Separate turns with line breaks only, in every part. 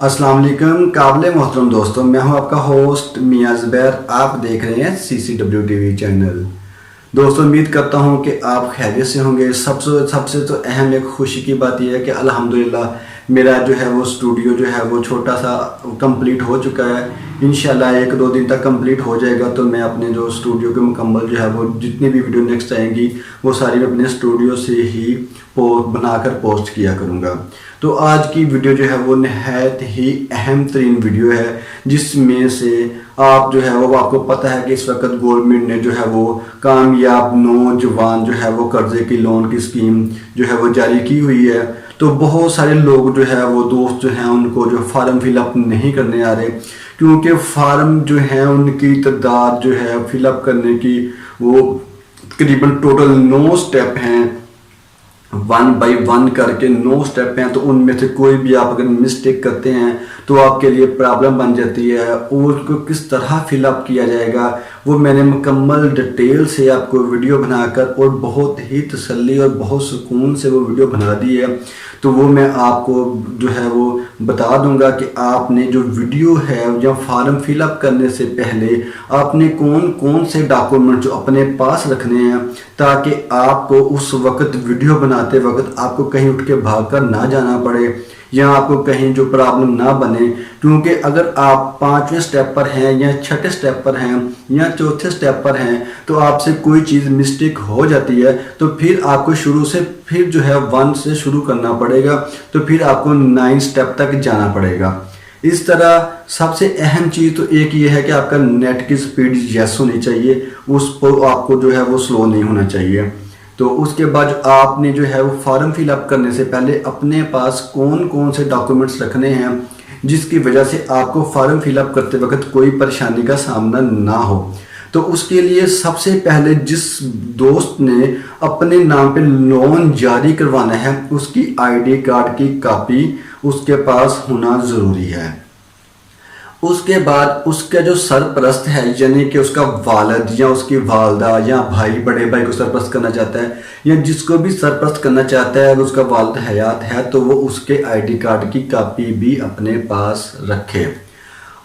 अस्सलाम वालेकुम काबिल मोहतरम दोस्तों, मैं हूं आपका होस्ट मियां ज़ुबैर। आप देख रहे हैं CCW टीवी चैनल। दोस्तों, उम्मीद करता हूं कि आप खैरियत से होंगे। सबसे तो अहम एक खुशी की बात यह है कि अल्हम्दुलिल्लाह मेरा जो है वो स्टूडियो जो है वो छोटा सा कंप्लीट हो चुका है। इंशाल्लाह 1-2 दिन तक कंप्लीट हो जाएगा तो मैं अपने जो स्टूडियो के मुकम्मल जो है वो जितनी भी वीडियो नेक्स्ट आएंगी वो सारी मैं अपने स्टूडियो से ही बनाकर पोस्ट किया करूँगा। तो आज की वीडियो जो है वो नहायत ही अहम तरीन वीडियो है, जिसमें से आप जो है वो आपको पता है कि इस वक्त गवर्नमेंट ने जो है वो कामयाब नौजवान जो है वो कर्जे की लोन की स्कीम जो है वो जारी की हुई है। तो बहुत सारे लोग जो है वो दोस्त जो हैं उनको जो फार्म फिलअप नहीं करने आ रहे, क्योंकि फार्म जो है उनकी तादाद जो है फिलअप करने की वो तकरीबन टोटल 9 स्टेप हैं। 1 बाय 1 करके 9 स्टेप हैं, तो उनमें से कोई भी आप अगर मिस्टेक करते हैं तो आपके लिए प्रॉब्लम बन जाती है। और उसको किस तरह फिलअप किया जाएगा वो मैंने मुकम्मल डिटेल से आपको वीडियो बनाकर और बहुत ही तसल्ली और बहुत सुकून से वो वीडियो बना दी है। तो वो मैं आपको जो है वो बता दूंगा कि आपने जो वीडियो है या फॉर्म फिलअप करने से पहले आपने कौन कौन से डॉक्यूमेंट जो अपने पास रखने हैं, ताकि आपको उस वक्त वीडियो बनाते वक्त आपको कहीं उठ के भाग कर ना जाना पड़े या आपको कहीं जो प्रॉब्लम ना बने। क्योंकि अगर आप 5वें स्टेप पर हैं या 6ठे स्टेप पर हैं या 4थे स्टेप पर हैं तो आपसे कोई चीज़ मिस्टेक हो जाती है तो फिर आपको शुरू से फिर जो है 1 से शुरू करना पड़ेगा, तो फिर आपको 9 स्टेप तक जाना पड़ेगा। इस तरह सबसे अहम चीज़ तो एक ये है कि आपका नेट की स्पीड यस होनी चाहिए, उस पर आपको जो है वो स्लो नहीं होना चाहिए। तो उसके बाद आपने जो है वो फॉर्म फिलअप करने से पहले अपने पास कौन कौन से डॉक्यूमेंट्स रखने हैं जिसकी वजह से आपको फॉर्म फिलअप करते वक्त कोई परेशानी का सामना ना हो। तो उसके लिए सबसे पहले जिस दोस्त ने अपने नाम पे लोन जारी करवाना है उसकी ID कार्ड की कॉपी उसके पास होना ज़रूरी है। उसके बाद उसका जो सरपरस्त है, यानी कि उसका वालिद या उसकी वालदा या भाई बड़े भाई को सरपरस्त करना चाहता है या जिसको भी सरपरस्त करना चाहता है उसका वालिद हयात है तो वो उसके ID कार्ड की कॉपी भी अपने पास रखे।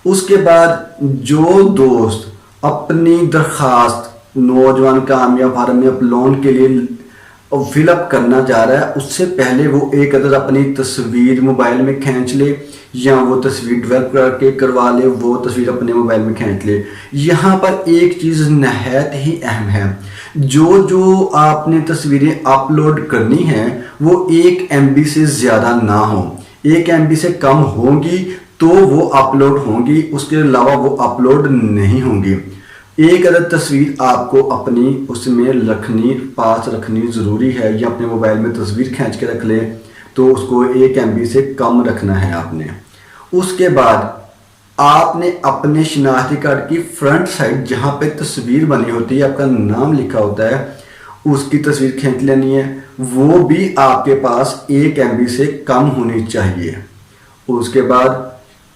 उसके बाद जो दोस्त अपनी दरख्वास्त नौजवान कामयाब फार्म में लोन के लिए फिलअप करना चाह रहा है उससे पहले वो एक अदर अपनी तस्वीर मोबाइल में खींच ले या वो तस्वीर डेवलप करके करवा ले, वो तस्वीर अपने मोबाइल में खींच ले। यहाँ पर एक चीज़ नहायत ही अहम है, जो आपने तस्वीरें अपलोड करनी हैं वो 1 MB से ज़्यादा ना हो। 1 MB से कम होंगी तो वो अपलोड होंगी, उसके अलावा वो अपलोड नहीं होंगी। एक अदर तस्वीर आपको अपनी उसमें पास रखनी ज़रूरी है, या अपने मोबाइल में तस्वीर खींच के रख ले तो उसको 1 MB से कम रखना है आपने। उसके बाद आपने अपने शनाख्ती कार्ड की फ्रंट साइड जहाँ पे तस्वीर बनी होती है, आपका नाम लिखा होता है, उसकी तस्वीर खींच लेनी है। वो भी आपके पास 1 MB से कम होनी चाहिए। उसके बाद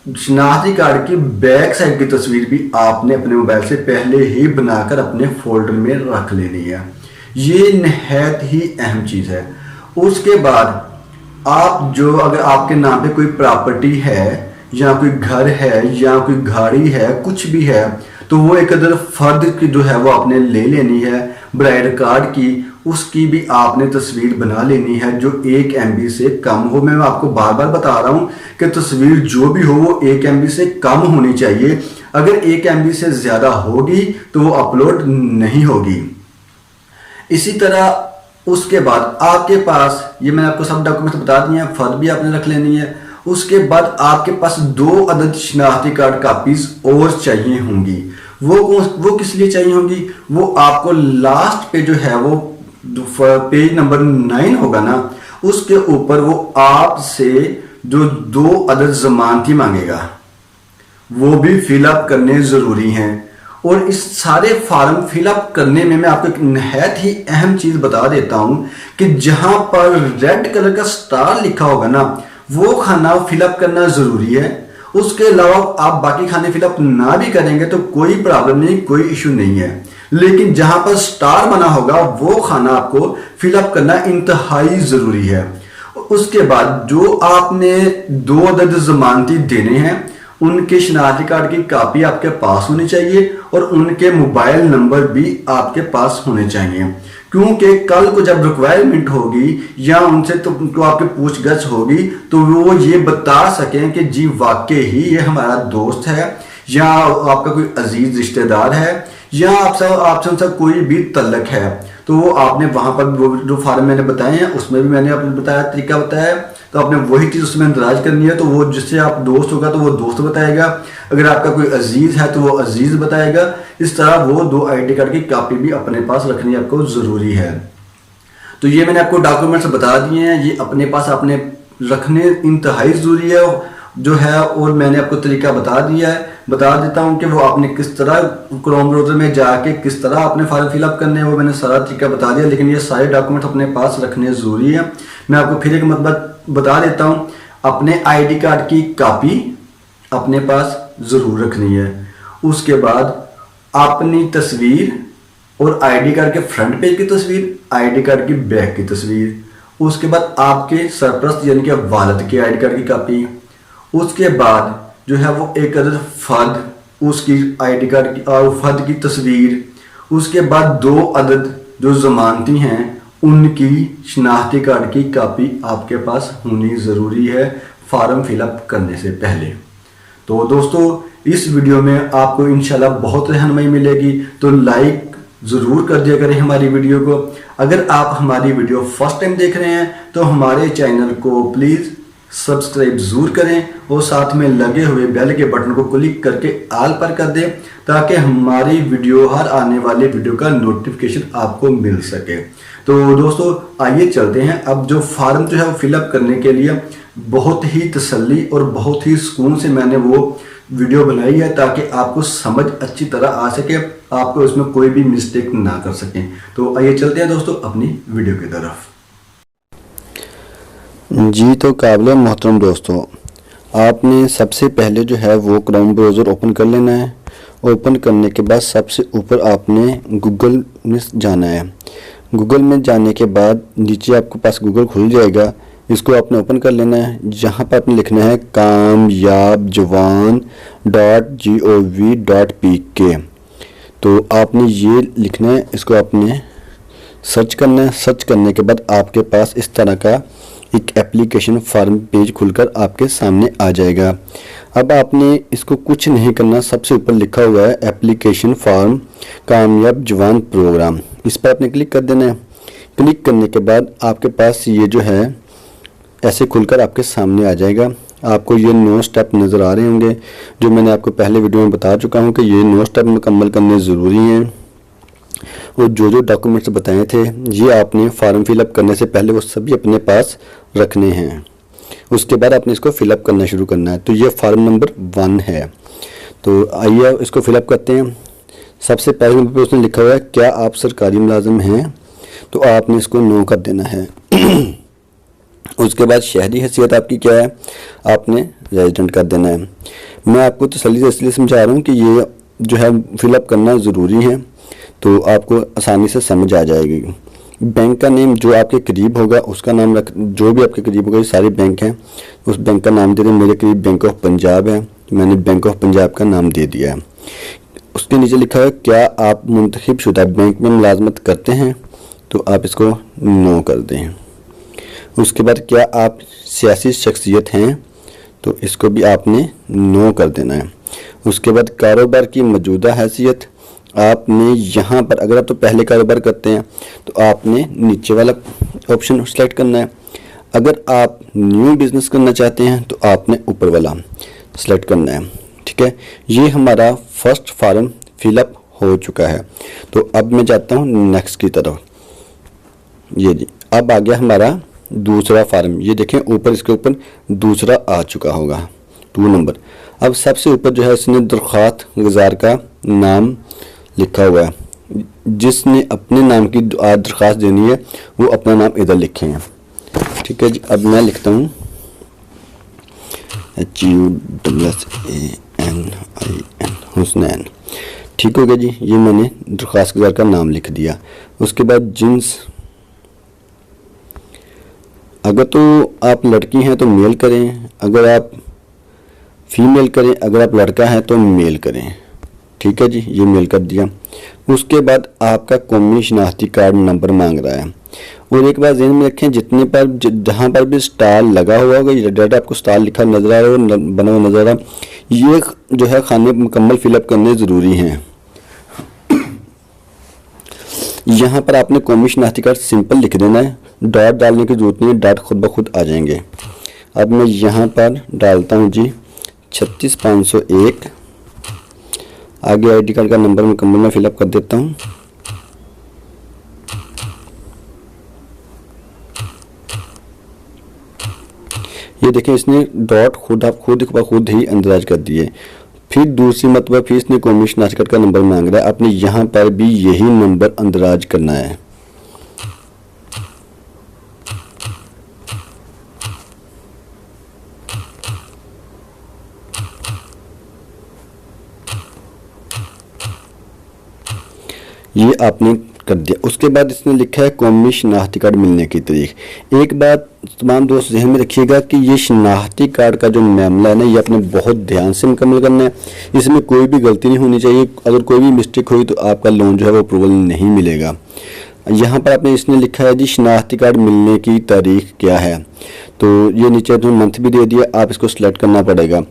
शनाख्ती कार्ड की बैक साइड की तस्वीर भी आपने अपने मोबाइल से पहले ही बनाकर अपने फोल्डर में रख लेनी है। ये नहायत ही अहम चीज़ है। उसके बाद आप जो अगर आपके नाम पे कोई प्रॉपर्टी है या कोई घर है या कोई गाड़ी है, कुछ भी है, तो वो एक अदर फर्द की जो है वो आपने ले लेनी है ब्राइड कार्ड की, उसकी भी आपने तस्वीर बना लेनी है जो 1 MB से कम हो। मैं आपको बार बार बता रहा हूँ कि तस्वीर जो भी हो वो 1 MB से कम होनी चाहिए। अगर 1 MB से ज़्यादा होगी तो वो अपलोड नहीं होगी। इसी तरह उसके बाद आपके पास ये मैंने आपको सब डॉक्यूमेंट्स बता दिए हैं, फर्द भी आपने रख लेनी है। उसके बाद आपके पास 2 अदद शनाख्ती कार्ड कापीज़ और चाहिए होंगी। वो किस लिए चाहिए होंगी? वो आपको लास्ट पे जो है वो पेज नंबर 9 होगा ना, उसके ऊपर वो आपसे जो 2 अदद जमानती मांगेगा वो भी फिलअप करने ज़रूरी हैं। और इस सारे फॉर्म फिलअप करने में मैं आपको एक नहायत ही अहम चीज़ बता देता हूं कि जहां पर रेड कलर का स्टार लिखा होगा ना वो खाना फिलअप करना ज़रूरी है। उसके अलावा आप बाकी खाने फिलअप ना भी करेंगे तो कोई प्रॉब्लम नहीं, कोई इशू नहीं है। लेकिन जहां पर स्टार बना होगा वो खाना आपको फिलअप करना इंतहाई ज़रूरी है। उसके बाद जो आपने 2 अदद जमानती देने हैं उनके शनाख्ती कार्ड की कापी आपके पास होनी चाहिए और उनके मोबाइल नंबर भी आपके पास होने चाहिए, क्योंकि कल को जब रिक्वायरमेंट होगी या उनसे तो आपकी पूछगछ होगी तो वो ये बता सकें कि जी वाकई ही ये हमारा दोस्त है या आपका कोई अजीज रिश्तेदार है या आपसे उनसे कोई भी तल्लक है। तो वो आपने वहां पर वो जो फार्म मैंने बताए हैं उसमें भी मैंने आपने बताया तरीका बताया, तो आपने वही चीज़ उसमें दराज करनी है। तो वो जिससे आप दोस्त होगा तो वो दोस्त बताएगा, अगर आपका कोई अजीज़ है तो वो अजीज़ बताएगा। इस तरह वो 2 ID कार्ड की कापी भी अपने पास रखनी आपको ज़रूरी है। तो ये मैंने आपको डॉक्यूमेंट्स बता दिए हैं, ये अपने पास आपने रखने इंतहाई ज़रूरी है जो है, और मैंने आपको तरीका बता दिया है। बता देता हूँ कि वो आपने किस तरह क्रोम ब्राउज़र में जाके किस तरह आपने फॉर्म फिलअप करने हैं, वो मैंने सारा तरीका बता दिया, लेकिन ये सारे डॉक्यूमेंट अपने पास रखने ज़रूरी है। मैं आपको फिर एक मतलब बता देता हूँ, अपने ID कार्ड की कापी अपने पास ज़रूर रखनी है। उसके बाद अपनी तस्वीर और ID कार्ड के फ्रंट पेज की तस्वीर, ID कार्ड की बैक की तस्वीर, उसके बाद आपके सरपरस्त यानी कि वालिद के ID कार्ड की कापी, उसके बाद जो है वो एक अदद फर्द उसकी ID कार्ड की और फर्द की तस्वीर, उसके बाद 2 अदद जो ज़मानती हैं उनकी शनाख्ती कार्ड की कापी आपके पास होनी ज़रूरी है फॉर्म फिलअप करने से पहले। तो दोस्तों इस वीडियो में आपको इंशाल्लाह बहुत रहनुमाई मिलेगी, तो लाइक ज़रूर कर दिया करें हमारी वीडियो को। अगर आप हमारी वीडियो फर्स्ट टाइम देख रहे हैं तो हमारे चैनल को प्लीज़ सब्सक्राइब ज़रूर करें और साथ में लगे हुए बेल के बटन को क्लिक करके आल पर कर दें, ताकि हमारी वीडियो हर आने वाले वीडियो का नोटिफिकेशन आपको मिल सके। तो दोस्तों आइए चलते हैं। अब जो फॉर्म जो है वो फिलअप करने के लिए बहुत ही तसल्ली और बहुत ही सुकून से मैंने वो वीडियो बनाई है, ताकि आपको समझ अच्छी तरह आ सके, आपको उसमें कोई भी मिस्टेक ना कर सकें। तो आइए चलते हैं दोस्तों अपनी वीडियो की तरफ।
जी तो काबिल मोहतरम दोस्तों, आपने सबसे पहले जो है वो क्रोम ब्राउज़र ओपन कर लेना है। ओपन करने के बाद सबसे ऊपर आपने गूगल में जाना है। गूगल में जाने के बाद नीचे आपके पास गूगल खुल जाएगा, इसको आपने ओपन कर लेना है। जहाँ पर आपने लिखना है kamyabjawan.gov.pk, तो आपने ये लिखना है, इसको आपने सर्च करना है। सर्च करने के बाद आपके पास इस तरह का एक एप्लीकेशन फॉर्म पेज खुलकर आपके सामने आ जाएगा। अब आपने इसको कुछ नहीं करना, सबसे ऊपर लिखा हुआ है एप्लीकेशन फॉर्म कामयाब जवान प्रोग्राम, इस पर आपने क्लिक कर देना है। क्लिक करने के बाद आपके पास ये जो है ऐसे खुलकर आपके सामने आ जाएगा। आपको ये 9 स्टेप नज़र आ रहे होंगे, जो मैंने आपको पहले वीडियो में बता चुका हूँ कि ये 9 स्टेप मुकम्मल करने ज़रूरी हैं। और जो डॉक्यूमेंट्स बताए थे ये आपने फॉर्म फिलअप करने से पहले वो सभी अपने पास रखने हैं। उसके बाद आपने इसको फिलअप करना शुरू करना है। तो ये फॉर्म नंबर 1 है। तो आइए इसको फिलअप करते हैं। सबसे पहले नंबर पे उसने लिखा हुआ है क्या आप सरकारी मुलाजिम हैं, तो आपने इसको नो कर देना है। उसके बाद शहरी हैसियत आपकी क्या है, आपने रेजिडेंट कर देना है। मैं आपको तसल्ली से इसलिए समझा रहा हूँ कि ये जो है फिलअप करना ज़रूरी है, तो आपको आसानी से समझ आ जाएगी। बैंक का नेम जो आपके करीब होगा उसका नाम रख, जो भी आपके करीब होगा, ये सारे बैंक हैं उस बैंक का नाम दे दें। मेरे करीब बैंक ऑफ पंजाब है, मैंने बैंक ऑफ पंजाब का नाम दे दिया है। उसके नीचे लिखा है क्या आप मुंतखब शुदा बैंक में मुलाजमत करते हैं, तो आप इसको नो कर दें। उसके बाद क्या आप सियासी शख्सियत हैं, तो इसको भी आपने नो कर देना है। उसके बाद कारोबार की मौजूदा हैसियत, आपने यहाँ पर अगर आप तो पहले कारोबार करते हैं तो आपने नीचे वाला ऑप्शन सेलेक्ट करना है। अगर आप न्यू बिज़नेस करना चाहते हैं तो आपने ऊपर वाला सेलेक्ट करना है। ठीक है, ये हमारा फर्स्ट फॉर्म फिलअप हो चुका है। तो अब मैं जाता हूँ नेक्स्ट की तरफ। ये जी अब आ गया हमारा दूसरा फार्म, ये देखें ऊपर, इसके ऊपर दूसरा आ चुका होगा 2 नंबर। अब सबसे ऊपर जो है इसने दरख्वास्त गुजार का नाम लिखा हुआ है। जिसने अपने नाम की दरख्वास्त देनी है वो अपना नाम इधर लिखे हैं। ठीक है जी, अब मैं लिखता हूँ HUSSANIN हुसनैन। ठीक हो गया जी, ये मैंने दरख्वास्त गुजार का नाम लिख दिया। उसके बाद जिन्स अगर तो आप लड़की हैं तो मेल करें, अगर आप फीमेल करें, अगर आप लड़का है तो मेल करें। ठीक है जी, ये मेल कर दिया। उसके बाद आपका कौमी शनाख्ती कार्ड नंबर मांग रहा है। और एक बात ध्यान में रखें, जितने पर जहाँ पर भी स्टार लगा हुआ होगा, ये डाटा आपको स्टार लिखा नजर आ रहा है, बना हुआ नजर आ रहा है, ये जो है खाने मुकम्मल फिलअप करने ज़रूरी हैं। यहाँ पर आपने कौमी शनाख्ती कार्ड सिंपल लिख देना है, डॉट डालने की जरूरत नहीं है, डॉट खुद ब खुद आ जाएंगे। अब मैं यहाँ पर डालता हूँ जी 36501, आगे आईडी कार्ड का नंबर मुकम्मल मैं फिलअप कर देता हूँ। ये देखिए, इसने डॉट खुद ही अंदराज कर दिए। फिर दूसरी मतलब फिर इसने कौमी शनाख्ती कार्ड का नंबर मांग रहा है, आपने यहाँ पर भी यही नंबर अंदराज करना है। ये आपने कर दिया। उसके बाद इसने लिखा है कौमी शनाख्ती कार्ड मिलने की तारीख। एक बात तमाम दोस्त ध्यान में रखिएगा कि ये शनाख्ती कार्ड का जो मामला है ना, ये आपने बहुत ध्यान से मुकम्मल करना है। इसमें कोई भी गलती नहीं होनी चाहिए। अगर कोई भी मिस्टेक हुई तो आपका लोन जो है वो अप्रूवल नहीं मिलेगा। यहाँ पर आपने इसने लिखा है जी शनाख्ती कार्ड मिलने की तारीख क्या है, तो ये नीचे जो मंथ भी दे दिया, आप इसको सिलेक्ट करना पड़ेगा।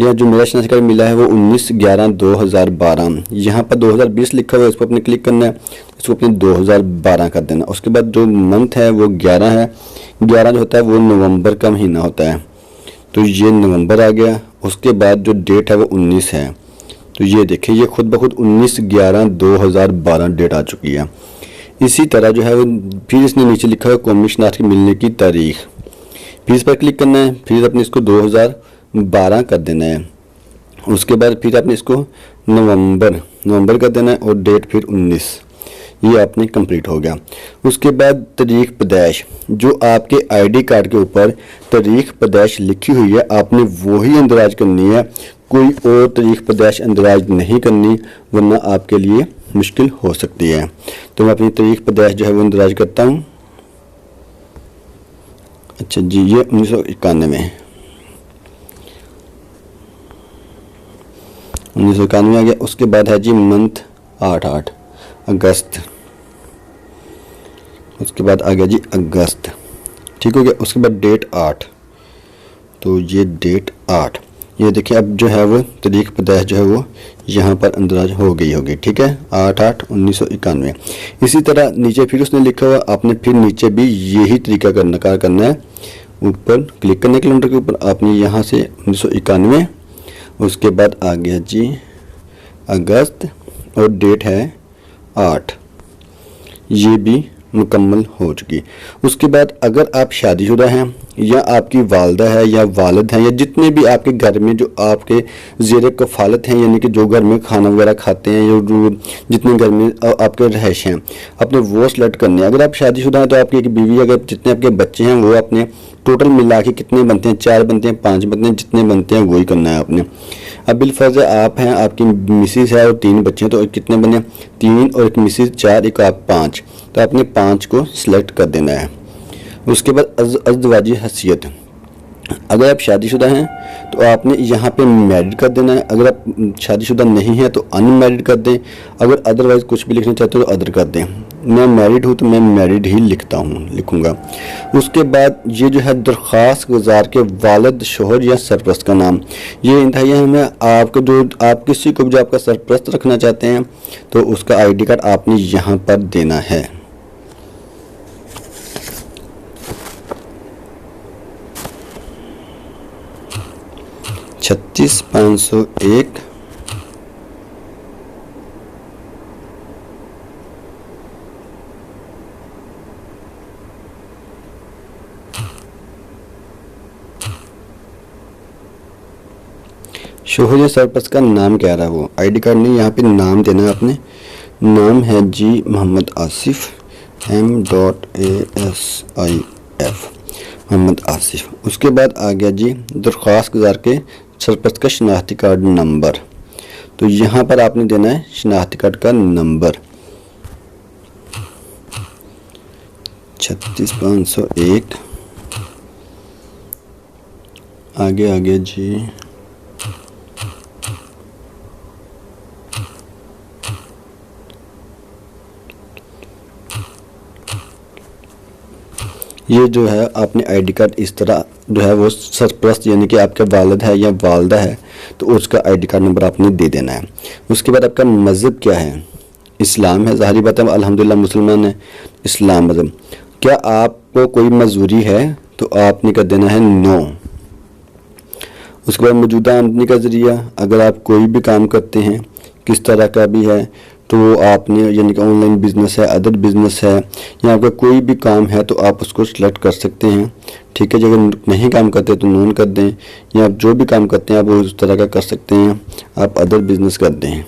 यह जो मेरा शनाख्ती कार्ड मिला है वो 19/11/2012, यहाँ पर 2020 लिखा हुआ है, इस पर अपने क्लिक करना है, इसको अपने 2012 कर देना। उसके बाद जो मंथ है वो 11 है, 11 जो होता है वो नवंबर का महीना होता है, तो ये नवंबर आ गया। उसके बाद जो डेट है वो 19 है, तो ये देखिए ये खुद ब खुद 19/11/2012 डेट आ चुकी है। इसी तरह जो है वो फिर इसने नीचे लिखा है कौमी शनाख्ती मिलने की तारीख, फिर इस पर क्लिक करना है, फिर अपने इसको 2012 कर देना है। उसके बाद फिर आपने इसको नवंबर कर देना है और डेट फिर 19, ये आपने कंप्लीट हो गया। उसके बाद तारीख पैदाइश, जो आपके आईडी कार्ड के ऊपर तारीख पैदाइश लिखी हुई है आपने वही अंदराज करनी है, कोई और तारीख पैदाइश अंदराज नहीं करनी, वरना आपके लिए मुश्किल हो सकती है। तो मैं अपनी तारीख पैदाइश जो है वो अंदराज करता हूँ। अच्छा जी, ये 1991 आ गया। उसके बाद है जी मंथ 8 अगस्त, उसके बाद आ गया जी अगस्त, ठीक हो गया। उसके बाद डेट 8, तो ये डेट 8, ये देखिए अब जो है वो तारीख पैदाइश जो है वो यहाँ पर अंदराज हो गई होगी, ठीक है, 8/8/1991। इसी तरह नीचे फिर उसने लिखा हुआ, आपने फिर नीचे भी यही तरीका करना है। ऊपर क्लिक करने कैलेंडर के ऊपर आपने यहाँ से 1991, उसके बाद आ गया जी अगस्त और डेट है 8, ये भी मुकम्मल हो चुकी। उसके बाद अगर आप शादीशुदा हैं या आपकी वालदा है या वालिद हैं या जितने भी आपके घर में जो आपके ज़ेर कफ़ालत हैं, यानी कि जो घर में खाना वगैरह खाते हैं या जो जितने घर में आपके रहायश हैं, अपने वो सेलेक्ट करने हैं। अगर आप शादीशुदा हैं तो आपकी एक बीवी, अगर जितने आपके बच्चे हैं वो अपने टोटल मिला के कितने बनते हैं, 4 बनते हैं, 5 बनते हैं, जितने बनते हैं वही करना है आपने। अब बिलफर्ज आप हैं, आपकी मिसिस है और 3 बच्चे हैं, तो कितने बने, 3 और एक मिसिस 4, एक आप 5, तो आपने 5 को सिलेक्ट कर देना है। उसके बाद अज़दवाजी हैसियत, अगर आप शादीशुदा हैं तो आपने यहाँ पे मैरिड कर देना है, अगर आप शादीशुदा नहीं हैं तो अनमैरिड कर दें, अगर अदरवाइज़ कुछ भी लिखना चाहते हो तो अदर कर दें। मैं मैरिड हूँ तो मैं मैरिड ही लिखूँगा। उसके बाद ये जो है दरख्वास्त गुजार के वालिद, शोहर या सरपरस्त का नाम, ये इंतहाई अहम है। आपको जो आप किसी को जो आपका सरपरस्त रखना चाहते हैं तो उसका आईडी कार्ड आपने यहाँ पर देना है। छत्तीस 501 शोहर या सरपरस्त का नाम क्या रहा है वो आईडी कार्ड में यहाँ पे नाम देना है आपने। नाम है जी मोहम्मद आसिफ, MASIF मोहम्मद आसिफ। उसके बाद आ गया जी दरख्वास्त गुजार के सरपरस्त का शनाख्ती कार्ड नंबर, तो यहाँ पर आपने देना है शनाख्ती कार्ड का नंबर 36501 आगे आगे जी। ये जो है आपने आईडी कार्ड इस तरह जो है वो सरपरस्त यानी कि आपके वालिद है या वालदा है तो उसका आईडी कार्ड नंबर आपने दे देना है। उसके बाद आपका मज़हब क्या है, इस्लाम है, ज़ाहिरी बात है अल्हम्दुलिल्लाह मुसलमान है, इस्लाम मज़हब। क्या आपको कोई मजदूरी है तो आपने कर देना है नो। उसके बाद मौजूदा आमदनी का ज़रिया, अगर आप कोई भी काम करते हैं किस तरह का भी है तो आपने यानी कि ऑनलाइन बिजनेस है, अदर बिजनेस है या आपका कोई भी काम है तो आप उसको सिलेक्ट कर सकते हैं। ठीक है जी, अगर नहीं काम करते तो नॉन कर दें, या आप जो भी काम करते हैं आप वो उस तरह का कर सकते हैं, आप अदर बिजनेस कर दें।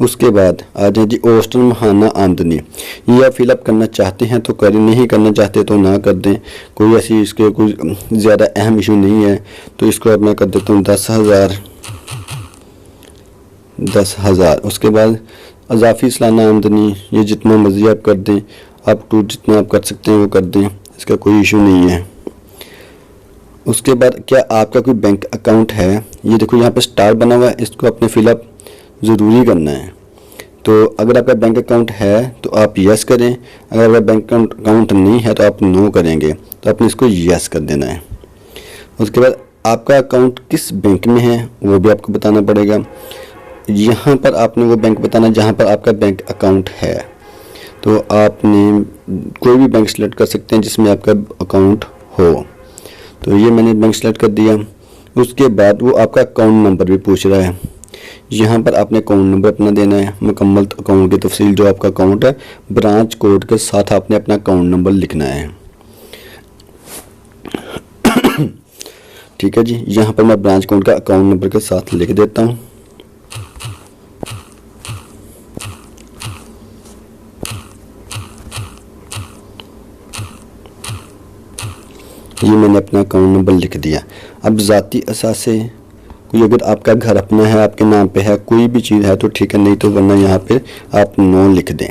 उसके बाद आ जाए जी औसतन माहाना आमदनी, ये आप फिलअप करना चाहते हैं तो करें, नहीं करना चाहते तो ना कर दें, कोई ऐसी इसके कोई ज़्यादा अहम इशू नहीं है। तो इसको अब मैं कर देता हूँ 10,000। उसके बाद अजाफी सालाना आमदनी, ये जितना मर्जी आप कर दें, आप टू जितना आप कर सकते हैं वो कर दें, इसका कोई इशू नहीं है। उसके बाद क्या आपका कोई बैंक अकाउंट है, ये देखो यहाँ पे स्टार बना हुआ है, इसको अपने फिलअप ज़रूरी करना है। तो अगर आपका बैंक अकाउंट है तो आप यस करें, अगर आपका बैंक अकाउंट नहीं है तो आप नो करेंगे, तो आपने इसको यस कर देना है। उसके बाद आपका अकाउंट किस बैंक में है वो भी आपको बताना पड़ेगा। यहाँ पर आपने वो बैंक बताना जहाँ पर आपका बैंक अकाउंट है, तो आपने कोई भी बैंक सेलेक्ट कर सकते हैं जिसमें आपका अकाउंट हो। तो ये मैंने बैंक सेलेक्ट कर दिया। उसके बाद वो आपका अकाउंट नंबर भी पूछ रहा है, यहाँ पर आपने अकाउंट नंबर अपना देना है, मुकम्मल अकाउंट की तफसील जो आपका अकाउंट है, ब्रांच कोड के साथ आपने अपना अकाउंट नंबर लिखना है। ठीक है जी, यहाँ पर मैं ब्रांच कोड का अकाउंट नंबर के साथ लिख देता हूँ। ये मैंने अपना अकाउंट नंबर लिख दिया। अब ज़ाती असासे, कोई अगर आपका घर अपना है, आपके नाम पे है, कोई भी चीज़ है तो ठीक है, नहीं तो वरना यहाँ पे आप नो लिख दें।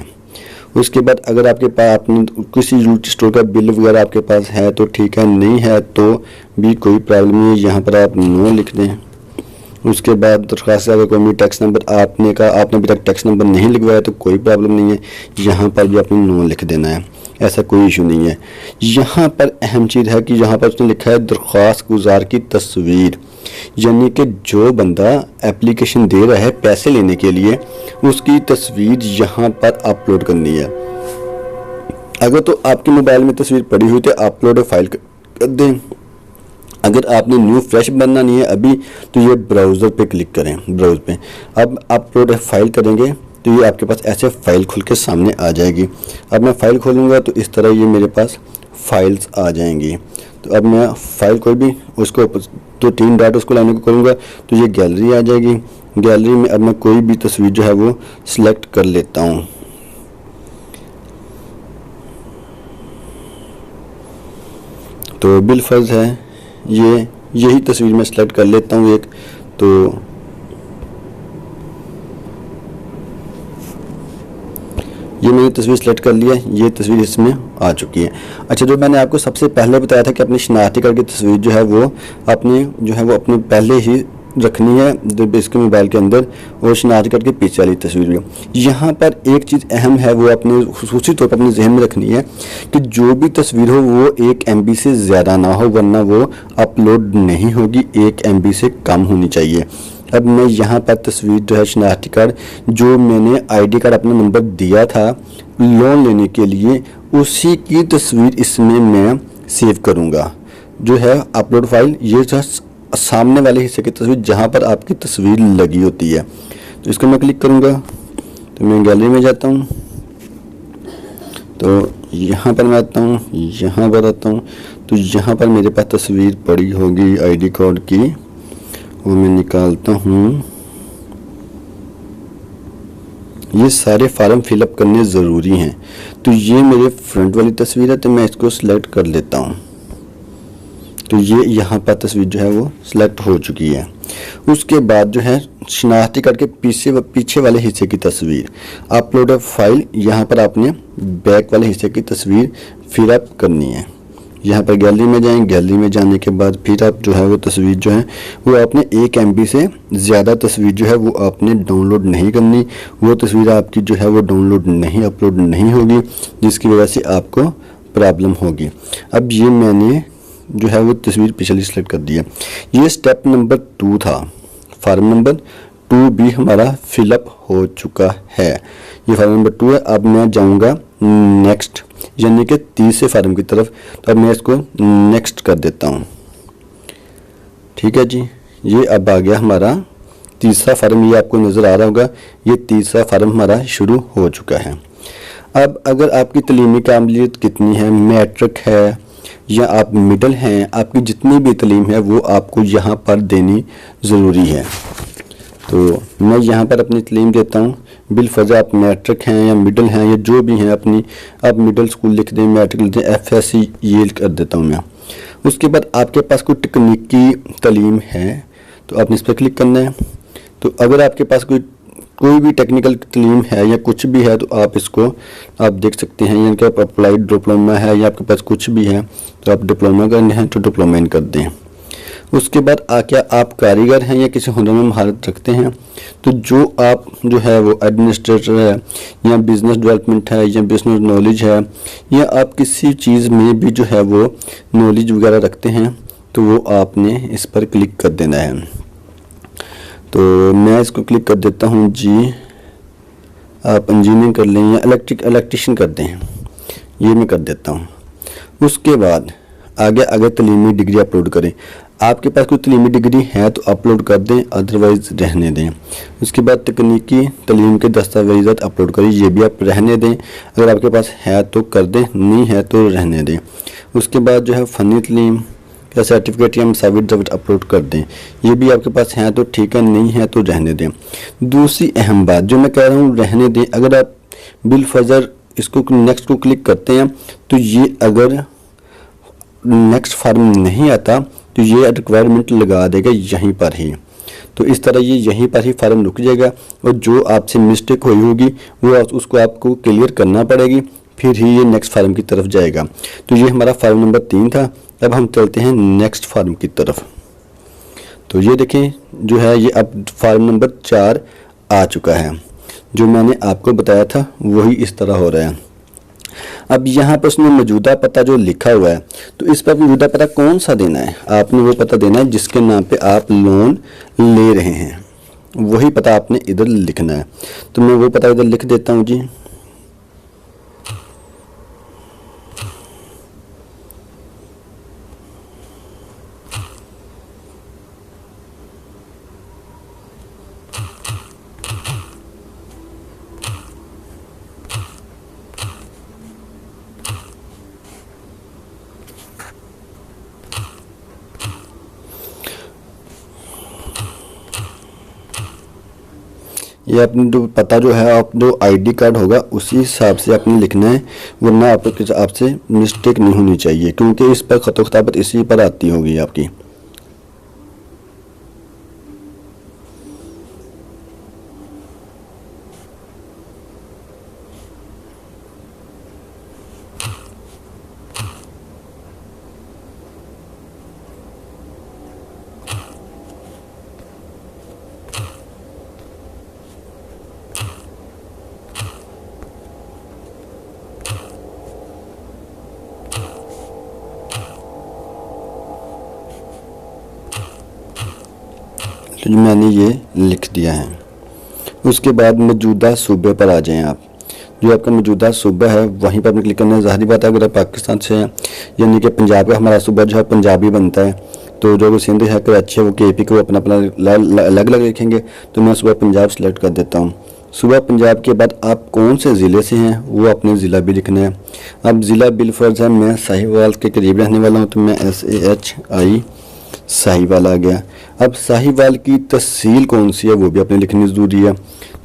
उसके बाद अगर आपके पास आपने किसी यूटिलिटी स्टोर का बिल वगैरह आपके पास है तो ठीक है, नहीं है तो भी कोई प्रॉब्लम नहीं है, यहाँ पर आप नो लिख दें। उसके बाद दरख्वास्त अगर कोई टैक्स नंबर आपने अभी तक टैक्स नंबर नहीं लिखवाया तो कोई प्रॉब्लम नहीं है, यहाँ पर भी आपने नो लिख देना है, ऐसा कोई इशू नहीं है। यहाँ पर अहम चीज़ है कि यहाँ पर उसने लिखा है दरख्वास्त गुजार की तस्वीर, यानी कि जो बंदा एप्लीकेशन दे रहा है पैसे लेने के लिए उसकी तस्वीर यहाँ पर अपलोड करनी है। अगर तो आपके मोबाइल में तस्वीर पड़ी हुई तो अपलोड फाइल कर दें। अगर आपने न्यू फ्रेश बनना नहीं है अभी तो ये ब्राउज़र पे क्लिक करें, ब्राउज़ पे अब अपलोड फाइल करेंगे तो ये आपके पास ऐसे फाइल खुल के सामने आ जाएगी। अब मैं फ़ाइल खोलूँगा तो इस तरह ये मेरे पास फाइल्स आ जाएंगी। तो अब मैं फ़ाइल कोई भी उसको तो 3 डॉट उसको लाने को करूँगा तो ये गैलरी आ जाएगी। गैलरी में अब मैं कोई भी तस्वीर जो है वो सिलेक्ट कर लेता हूँ। तो बिलफर्ज है यही तस्वीर मैं सिलेक्ट कर लेता हूँ एक। तो ये मैंने तस्वीर सेलेक्ट कर लिया, ये तस्वीर इसमें आ चुकी है। अच्छा, जो मैंने आपको सबसे पहले बताया था कि अपनी शनाख्ती कार्ड की तस्वीर जो है वो अपने पहले ही रखनी है इसके मोबाइल के अंदर, और शनाख्ती कार्ड के पीछे वाली तस्वीर भी। यहाँ पर एक चीज़ अहम है, वो अपने खुसूसी तौर पर अपने जहन में रखनी है कि जो भी तस्वीर हो वो 1 MB से ज़्यादा ना हो, वरना वो अपलोड नहीं होगी, 1 MB से कम होनी चाहिए। अब मैं यहाँ पर तस्वीर जो है शनाख्ती कार्ड, जो मैंने ID कार्ड अपना नंबर दिया था लोन लेने के लिए, उसी की तस्वीर इसमें मैं सेव करूँगा। जो है अपलोड फाइल, ये जो सामने वाले हिस्से की तस्वीर जहाँ पर आपकी तस्वीर लगी होती है, तो इसको मैं क्लिक करूँगा तो मैं गैलरी में जाता हूँ। तो यहाँ पर मैं आता हूँ, यहाँ पर आता हूँ, तो यहाँ पर मेरे पास तस्वीर पड़ी होगी ID कार्ड की, वो मैं निकालता हूँ। ये सारे फार्म फिलअप करने ज़रूरी हैं। तो ये मेरे फ्रंट वाली तस्वीर है तो मैं इसको सिलेक्ट कर लेता हूँ। तो ये यहाँ पर तस्वीर जो है वो सिलेक्ट हो चुकी है। उसके बाद जो है शनाख्ती कार्ड के पीछे वाले हिस्से की तस्वीर, अपलोड फाइल, यहाँ पर आपने बैक वाले हिस्से की तस्वीर फिलअप करनी है। यहाँ पर गैलरी में जाएं। गैलरी में जाने के बाद फिर आप जो है वो तस्वीर जो है वो आपने 1 MB से ज़्यादा तस्वीर जो है वो आपने डाउनलोड नहीं करनी। वो तस्वीर आपकी जो है वो डाउनलोड नहीं अपलोड नहीं होगी, जिसकी वजह से आपको प्रॉब्लम होगी। अब ये मैंने जो है वो तस्वीर पिछली सेलेक्ट कर दी है। ये स्टेप नंबर 2 था। फॉर्म नंबर 2 भी हमारा फिलअप हो चुका है। ये फॉर्म नंबर 2 है। अब मैं जाऊंगा नेक्स्ट, यानी कि तीसरे फॉर्म की तरफ। तो अब मैं इसको नेक्स्ट कर देता हूँ। ठीक है जी, ये अब आ गया हमारा तीसरा फॉर्म। ये आपको नज़र आ रहा होगा, ये तीसरा फॉर्म हमारा शुरू हो चुका है। अब अगर आपकी तलीमी काबिलियत कितनी है, मैट्रिक है या आप मिडल हैं, आपकी जितनी भी तलीम है वो आपको यहाँ पर देनी ज़रूरी है। तो मैं यहाँ पर अपनी तलीम देता हूँ। बिलफर्ज़ आप मैट्रिक हैं या मिडल हैं या जो भी हैं अपनी, आप मिडल स्कूल लिख दें, मैट्रिक लिख दें, FSC ये कर देता हूँ मैं। उसके बाद आपके पास कोई तकनीकी तलीम है तो आपने इस पर क्लिक करना है। तो अगर आपके पास कोई भी टेक्निकल तलीम है या कुछ भी है तो आप इसको आप देख सकते हैं। यानी कि आप अप्लाइड डिप्लोमा है या आपके पास कुछ भी है तो आप डिप्लोमा करने हैं तो डिप्लोमा इन कर दें। उसके बाद क्या आप कारीगर हैं या किसी हुनर में महारत रखते हैं, तो जो आप जो है वो एडमिनिस्ट्रेटर है या बिज़नेस डेवलपमेंट है या बिज़नेस नॉलेज है या आप किसी चीज़ में भी जो है वो नॉलेज वगैरह रखते हैं तो वो आपने इस पर क्लिक कर देना है। तो मैं इसको क्लिक कर देता हूँ जी। आप इंजीनियरिंग कर लें या इलेक्ट्रिशियन कर दें, ये मैं कर देता हूँ। उसके बाद आगे तलीमी डिग्री अपलोड करें। आपके पास कोई तलीमी डिग्री है तो अपलोड कर दें, अदरवाइज़ रहने दें। उसके बाद तकनीकी तलीम के दस्तावेज़ात अपलोड करें, ये भी आप रहने दें। अगर आपके पास है तो कर दें, नहीं है तो रहने दें। उसके बाद जो है फ़नी तलीम या सर्टिफिकेट या मसाविट अपलोड कर दें, ये भी आपके पास है तो ठीक है, नहीं है तो रहने दें। दूसरी अहम बात जो मैं कह रहा हूँ रहने दें, अगर आप बिलफजर इसको नेक्स्ट को क्लिक करते हैं तो ये अगर नेक्स्ट फॉर्म नहीं आता तो ये रिक्वायरमेंट लगा देगा यहीं पर ही। तो इस तरह ये यहीं पर ही फॉर्म रुक जाएगा और जो आपसे मिस्टेक हुई होगी वो उसको आपको क्लियर करना पड़ेगी, फिर ही ये नेक्स्ट फॉर्म की तरफ जाएगा। तो ये हमारा फॉर्म नंबर 3 था। अब हम चलते हैं नेक्स्ट फॉर्म की तरफ। तो ये देखें जो है ये अब फॉर्म नंबर 4 आ चुका है। जो मैंने आपको बताया था वही इस तरह हो रहा है। अब यहाँ पर उसमें मौजूदा पता जो लिखा हुआ है तो इस पर मौजूदा पता कौन सा देना है, आपने वो पता देना है जिसके नाम पे आप लोन ले रहे हैं, वही पता आपने इधर लिखना है। तो मैं वो पता इधर लिख देता हूँ जी। ये अपने जो पता जो है आप जो ID कार्ड होगा उसी हिसाब से आपने लिखना है, वरना आपसे मिस्टेक नहीं होनी चाहिए, क्योंकि इस पर खतो खताबत इसी पर आती होगी आपकी। तो मैंने ये लिख दिया है। उसके बाद मौजूदा सूबे पर आ जाएं आप। जो आपका मौजूदा सूबा है वहीं पर आपने क्लिक करना है। ज़ाहिर बात है अगर आप पाकिस्तान से हैं, यानी कि पंजाब का हमारा सूबा जो है पंजाबी बनता है, तो जो सिंध है कराची है वो KP को अपना अपना अलग अलग लिखेंगे। तो मैं सूबा पंजाब सेलेक्ट कर देता हूँ। सूबा पंजाब के बाद आप कौन से ज़िले से हैं वो अपने ज़िला भी लिखना है। अब ज़िला बिलफर्ज है मैं साहिवाल के करीब रहने वाला हूँ, तो मैं SAHI साहिवाल आ गया। अब साहिवाल की तहसील कौन सी है वो भी आपने लिखनी ज़रूरी है।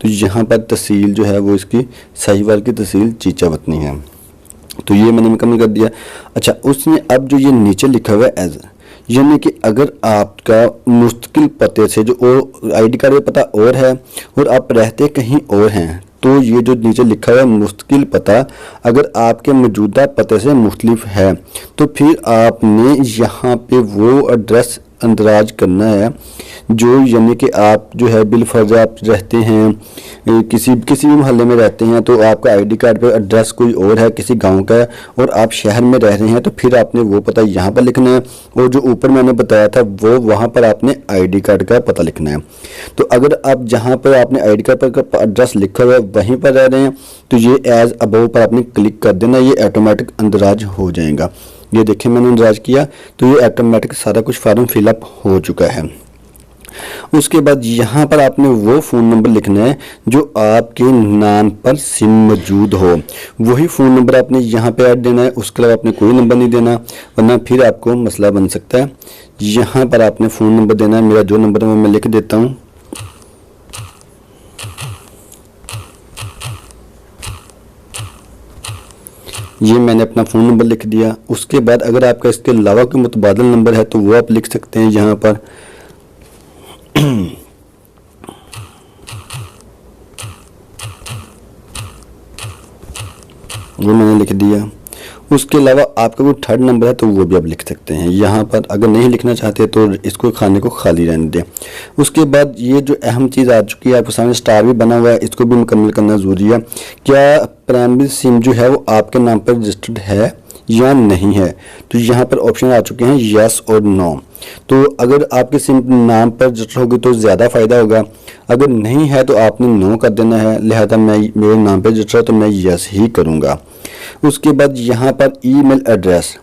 तो यहाँ पर तहसील जो है वो इसकी साहिवाल की तहसील चीचावतनी है। तो ये मैंने मुकम्मल कर दिया। अच्छा, उसमें अब जो ये नीचे लिखा हुआ है एज, यानी कि अगर आपका मुस्तकिल पते से जो ID कार्ड में पता और है और आप रहते कहीं और हैं, तो ये जो नीचे लिखा हुआ है मुस्तकिल पता, अगर आपके मौजूदा पते से मुख्तलिफ है तो फिर आपने यहाँ पे वो एड्रेस अंदराज करना है जो, यानी कि आप जो है बिलफर्ज आप रहते हैं किसी भी मोहल्ले में रहते हैं, तो आपका आईडी कार्ड पे एड्रेस कोई और है, किसी गांव का है, और आप शहर में रह रहे हैं, तो फिर आपने वो पता यहाँ पर लिखना है, और जो ऊपर मैंने बताया था वो वहाँ पर आपने आईडी कार्ड का पता लिखना है। तो अगर आप जहाँ पर आपने आईडी कार्ड पर एड्रेस लिखा हुआ है वहीं पर रह रहे हैं तो ये एज अबव पर आपने क्लिक कर देना, ये ऑटोमेटिक अंदराज हो जाएगा। ये देखिए मैंने अंदराज किया तो ये ऑटोमेटिक सारा कुछ फॉर्म फिलअप हो चुका है। उसके बाद यहाँ पर आपने वो फ़ोन नंबर लिखना है जो आपके नाम पर सिम मौजूद हो, वही फ़ोन नंबर आपने यहाँ पे ऐड देना है, उसके अलावा आपने कोई नंबर नहीं देना, वरना फिर आपको मसला बन सकता है। यहाँ पर आपने फ़ोन नंबर देना है, मेरा जो नंबर है वो मैं लिख देता हूँ। ये मैंने अपना फ़ोन नंबर लिख दिया। उसके बाद अगर आपका इसके अलावा कोई मुतबादल नंबर है तो वो आप लिख सकते हैं यहाँ पर। वो मैंने लिख दिया। उसके अलावा आपका कोई थर्ड नंबर है तो वो भी आप लिख सकते हैं यहाँ पर। अगर नहीं लिखना चाहते तो इसको खाने को खाली रहने दें। उसके बाद ये जो अहम चीज़ आ चुकी है, आपके सामने स्टार भी बना हुआ है, इसको भी मुकम्मल करना ज़रूरी है। क्या प्राइमरी सिम जो है वो आपके नाम पर रजिस्टर्ड है या नहीं है? तो यहाँ पर ऑप्शन आ चुके हैं यस और नो। तो अगर आपके सिम नाम पर रजिस्टर होगी तो ज़्यादा फ़ायदा होगा, अगर नहीं है तो आपने नो कर देना है। लिहाजा मैं मेरे नाम पर रजिस्टर है तो मैं यस ही करूँगा। उसके बाद यहाँ पर ईमेल एड्रेस,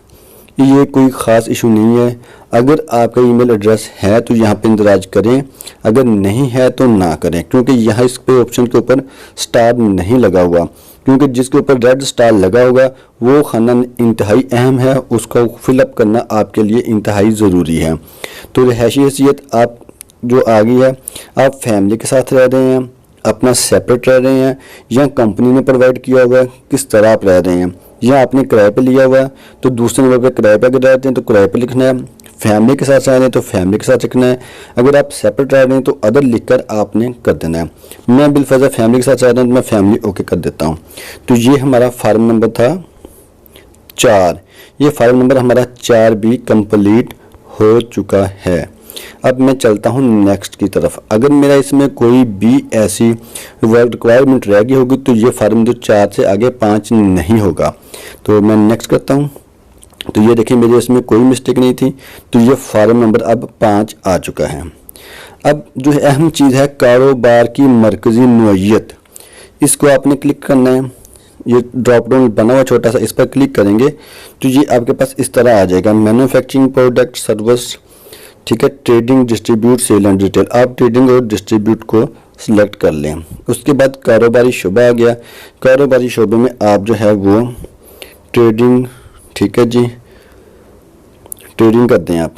ये कोई ख़ास इशू नहीं है। अगर आपका ईमेल एड्रेस है तो यहाँ पे इंदराज करें, अगर नहीं है तो ना करें, क्योंकि यहाँ इस पे ऑप्शन के ऊपर स्टार नहीं लगा हुआ, क्योंकि जिसके ऊपर रेड स्टार लगा होगा वो खाना इंतहाई अहम है, उसका फिलअप करना आपके लिए इंतहाई ज़रूरी है। तो रिहायशी हैसियत आप जो आ गई है, आप फैमिली के साथ रह रहे हैं, अपना सेपरेट रह रहे हैं, या कंपनी ने प्रोवाइड किया हुआ है, किस तरह आप रह रहे हैं, या आपने किराए पे लिया हुआ है तो दूसरे नंबर पे किराए पे अगर रहते हैं तो किराए पे लिखना है, फैमिली के साथ रह रहे हैं तो फैमिली के साथ लिखना है, अगर आप सेपरेट रह रहे हैं तो अदर लिखकर आपने कर देना है। मैं बिलफर्जा फैमिली के साथ रह रहा हूँ तो मैं फैमिली ओके कर देता हूँ। तो ये हमारा फार्म नंबर था 4। ये फार्म नंबर हमारा 4 भी कंप्लीट हो चुका है। अब मैं चलता हूँ नेक्स्ट की तरफ। अगर मेरा इसमें कोई भी ऐसी वर्क रिक्वायरमेंट रह गई होगी तो ये फार्म जो 4 से आगे 5 नहीं होगा। तो मैं नेक्स्ट करता हूँ। तो ये देखिए मेरे इसमें कोई मिस्टेक नहीं थी, तो ये फार्म नंबर अब 5 आ चुका है। अब जो है अहम चीज़ है कारोबार की मरकज़ी नौइयत, इसको आपने क्लिक करना है। ये ड्रॉप डाउन बना हुआ छोटा सा, इस पर क्लिक करेंगे तो ये आपके पास इस तरह आ जाएगा, मैन्युफैक्चरिंग प्रोडक्ट सर्विस, ठीक है, trading distribute sale and retail. आप ट्रेडिंग और डिस्ट्रीब्यूट को सिलेक्ट कर लें। उसके बाद कारोबारी शोबा आ गया। कारोबारी शोबे में आप जो है वो ट्रेडिंग, ठीक है जी, ट्रेडिंग करते हैं आप,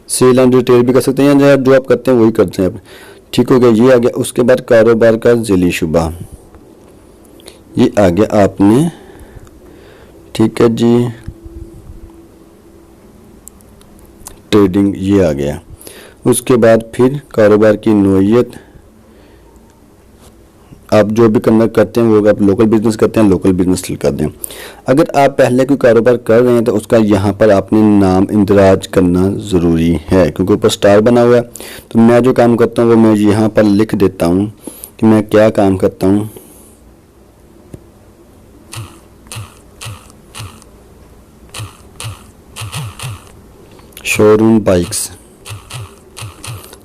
सेल एंड रिटेल भी कर सकते हैं, या जो आप करते हैं वही करते हैं आप। ठीक हो गया, ये आ गया। उसके बाद कारोबार का ज़िली शुबा, ये आ गया आपने, ठीक है जी, ट्रेडिंग, ये आ गया। उसके बाद फिर कारोबार की नौइयत, आप जो भी करना करते हैं वो आप लोकल बिजनेस करते हैं, लोकल बिजनेस कर दें। अगर आप पहले कोई कारोबार कर रहे हैं तो उसका यहाँ पर आपने नाम इंदराज करना ज़रूरी है, क्योंकि ऊपर स्टार बना हुआ है। तो मैं जो काम करता हूँ वो मैं यहाँ पर लिख देता हूँ कि मैं क्या काम करता हूँ। शोरूम बाइक्स,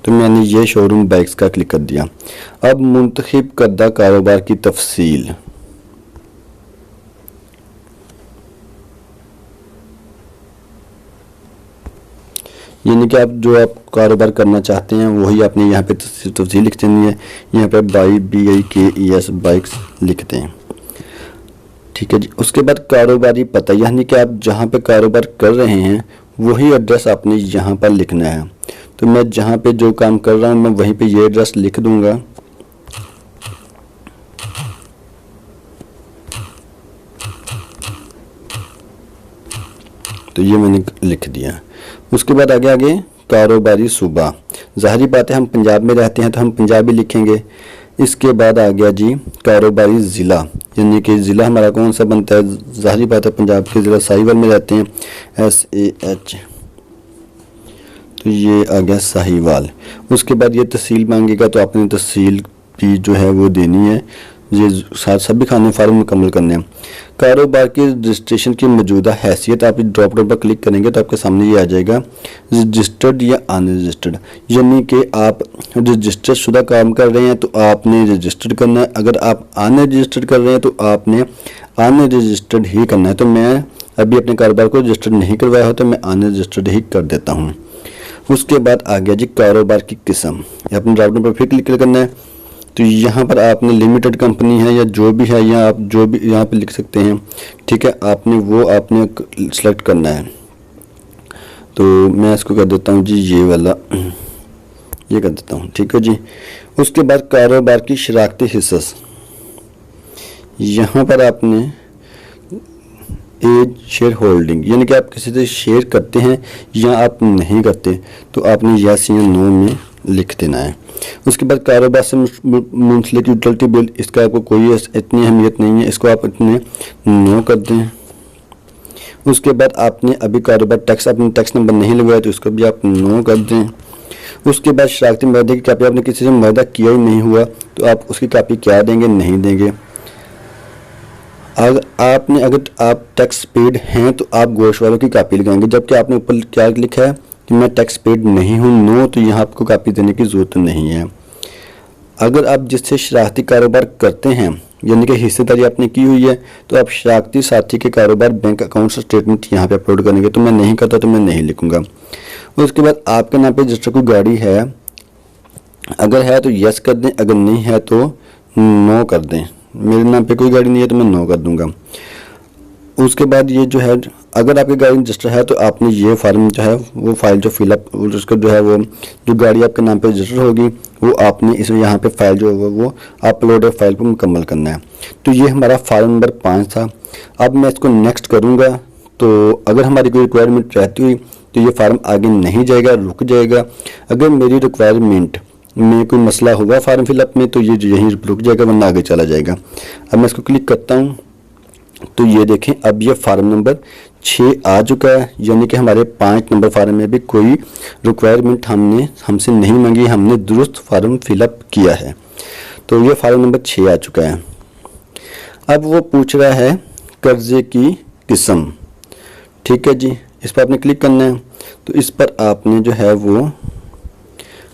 तो मैंने ये शोरूम बाइक्स का क्लिक कर दिया। अब मुंतखब करदा कारोबार की तफसील, यानी कि आप जो आप कारोबार करना चाहते हैं वही आपने यहाँ पे तफसील लिख देनी है। यहाँ पे BIKES बाइक्स लिखते हैं, ठीक है जी। उसके बाद कारोबारी पता, यानी कि आप जहाँ पे कारोबार कर रहे हैं वही एड्रेस आपने यहाँ पर लिखना है। तो मैं जहाँ पे जो काम कर रहा हूँ मैं वहीं पे ये एड्रेस लिख दूंगा। तो ये मैंने लिख दिया। उसके बाद आगे कारोबारी सूबा, ज़ाहिरी बात है हम पंजाब में रहते हैं तो हम पंजाबी लिखेंगे। इसके बाद आ गया जी कारोबारी ज़िला, यानी कि ज़िला हमारा कौन सा बनता है, ज़ाहिर बात है पंजाब के ज़िला साहिवाल में रहते हैं, SAH, तो ये आ गया साहिवाल। उसके बाद ये तहसील मांगेगा, तो आपने तहसील भी जो है वो देनी है। ये साथ सभी खाने फार्म मुकम्मल करने हैं। कारोबार की रजिस्ट्रेशन की मौजूदा हैसियत, आप ड्रॉप डाउन पर क्लिक करेंगे तो आपके सामने ये आ जाएगा रजिस्टर्ड या अनरजिस्टर्ड, यानी कि आप रजिस्टर्ड शुदा काम कर रहे हैं तो आपने रजिस्टर्ड करना है, अगर आप अनरजिस्टर्ड कर रहे हैं तो आपने अनरजिस्टर्ड ही करना है। तो मैं अभी अपने कारोबार को रजिस्टर्ड नहीं करवाया हो तो मैं अनरजिस्टर्ड ही कर देता हूँ। उसके बाद आ गया जी कारोबार की किस्म, अपने ड्रॉप डाउन पर फिर क्लिक करना है। तो यहाँ पर आपने लिमिटेड कंपनी है या जो भी है, या आप जो भी यहाँ पे लिख सकते हैं, ठीक है, आपने सेलेक्ट करना है। तो मैं इसको कर देता हूँ जी ये वाला, ये कर देता हूँ, ठीक है जी। उसके बाद कारोबार की शराकती हिस्स, यहाँ पर आपने एज शेयर होल्डिंग, यानी कि आप किसी से शेयर करते हैं या आप नहीं करते, तो आपने यस या नो में लिख देना है। उसके बाद कारोबार से मुंसलिक यूटिलिटी बिल, इसका आपको कोई इतनी अहमियत नहीं है, इसको आप इतने नो कर दें। उसके बाद आपने अभी कारोबार टैक्स, अपने टैक्स नंबर नहीं लगवाया तो इसको भी आप नो कर दें। उसके बाद शराकती मुआहदे की कापी, आपने किसी से मुआहदा किया ही नहीं हुआ तो आप उसकी कापी क्या देंगे, नहीं देंगे। अगर आप टैक्स पेड हैं तो आप गोश्त वालों की कापी लगाएंगे, जबकि आपने ऊपर क्या लिखा है कि मैं टैक्स पेड नहीं हूँ, नो, तो यहाँ आपको कापी देने की ज़रूरत नहीं है। अगर आप जिससे शराकती कारोबार करते हैं, यानी कि हिस्सेदारी आपने की हुई है, तो आप शराकती साथी के कारोबार बैंक अकाउंट स्टेटमेंट यहाँ पे अपलोड करेंगे। तो मैं नहीं करता तो मैं नहीं लिखूँगा। उसके बाद आपके नाम पे रजिस्टर कोई गाड़ी है, अगर है तो यस कर दें, अगर नहीं है तो नो कर दें। मेरे नाम पे कोई गाड़ी नहीं है तो मैं नो कर दूंगा। उसके बाद ये जो है, अगर आपकी गाड़ी रजिस्टर है तो आपने ये फार्म जो है वो फाइल जो फिलअप, उसका जो है वो जो गाड़ी आपके नाम पे रजिस्टर होगी वो आपने इस यहाँ पे फाइल जो होगा वो अपलोड फाइल पर मुकम्मल करना है। तो ये हमारा फार्म नंबर 5 था। अब मैं इसको नेक्स्ट करूँगा, तो अगर हमारी कोई रिक्वायरमेंट रहती हुई तो ये फार्म आगे नहीं जाएगा, रुक जाएगा। अगर मेरी रिक्वायरमेंट में कोई मसला होगा फार्म फिलअप में तो ये यहीं रुक जाएगा, वरना आगे चला जाएगा। अब मैं इसको क्लिक करता हूँ तो ये देखें, अब ये फार्म नंबर 6 आ चुका है, यानी कि हमारे 5 नंबर फार्म में भी कोई रिक्वायरमेंट हमसे नहीं मांगी, हमने दुरुस्त फार्म फिलअप किया है। तो ये फार्म नंबर 6 आ चुका है। अब वो पूछ रहा है कर्जे की किस्म, ठीक है जी, इस पर आपने क्लिक करना है। तो इस पर आपने जो है वो